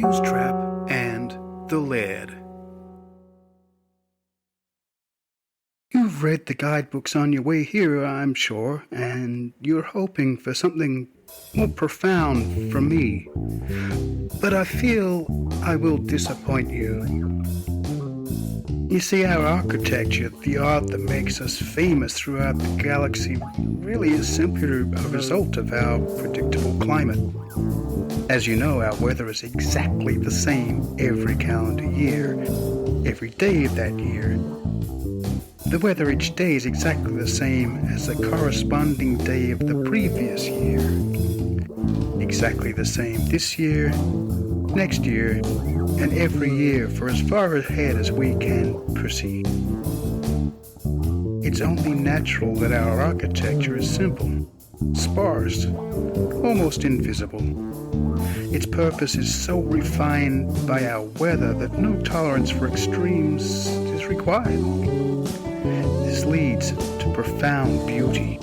Musetrap and the Laird. You've read the guidebooks on your way here, I'm sure, and you're hoping for something more profound from me. But I feel I will disappoint you. You see, our architecture, the art that makes us famous throughout the galaxy, really is simply a result of our predictable climate. As you know, our weather is exactly the same every calendar year, every day of that year. The weather each day is exactly the same as the corresponding day of the previous year. Exactly the same this year, next year, and every year for as far ahead as we can proceed. It's only natural that our architecture is simple, sparse, almost invisible. Its purpose is so refined by our weather that no tolerance for extremes is required. This leads to profound beauty.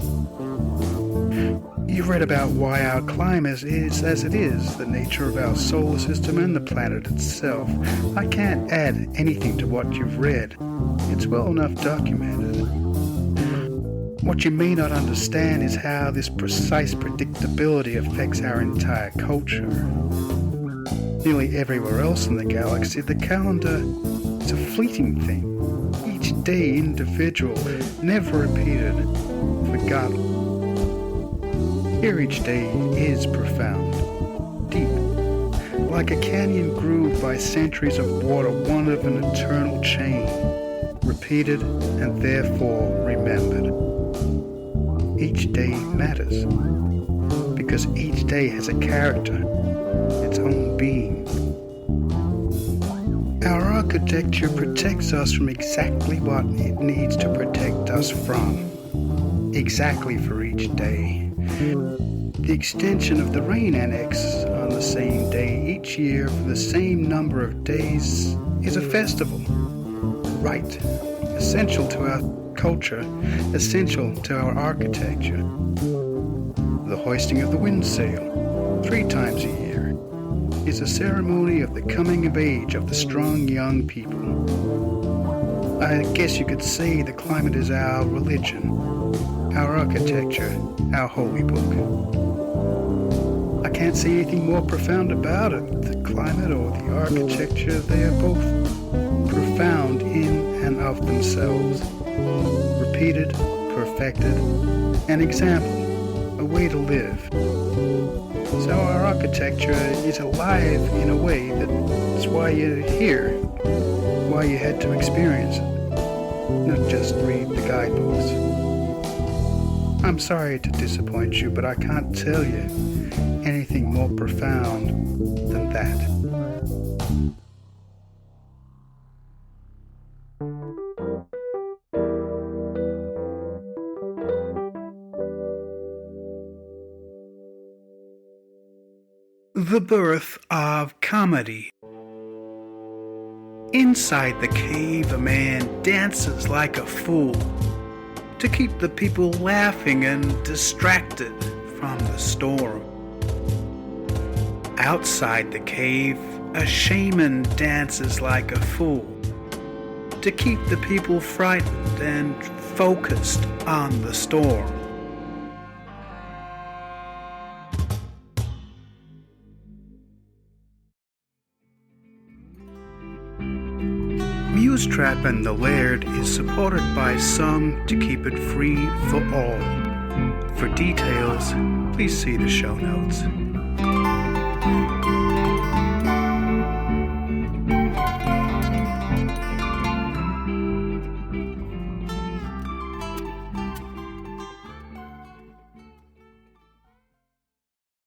You've read about why our climate is as it is, the nature of our solar system and the planet itself. I can't add anything to what you've read. It's well enough documented. What you may not understand is how this precise predictability affects our entire culture. Nearly everywhere else in the galaxy, the calendar is a fleeting thing. Each day individual, never repeated, forgotten. Here each day is profound, deep, like a canyon grooved by centuries of water, one of an eternal chain, repeated and therefore remembered. Each day matters, because each day has a character, its own being. Our architecture protects us from exactly what it needs to protect us from, exactly for each day. The extension of the rain annex on the same day each year for the same number of days is a festival. Right, essential to our culture, essential to our architecture. The hoisting of the wind sail, 3 times a year, is a ceremony of the coming of age of the strong young people. I guess you could say the climate is our religion, our architecture, our holy book. I can't say anything more profound about it. The climate or the architecture, they are both profound in and of themselves. Repeated, perfected, an example, a way to live. So our architecture is alive in a way that's why you're here, why you had to experience it, not just read the guidebooks. I'm sorry to disappoint you, but I can't tell you anything more profound than that. The birth of comedy. Inside the cave, a man dances like a fool to keep the people laughing and distracted from the storm. Outside the cave, a shaman dances like a fool to keep the people frightened and focused on the storm. Musetrap and the Laird is supported by some to keep it free for all. For details, please see the show notes.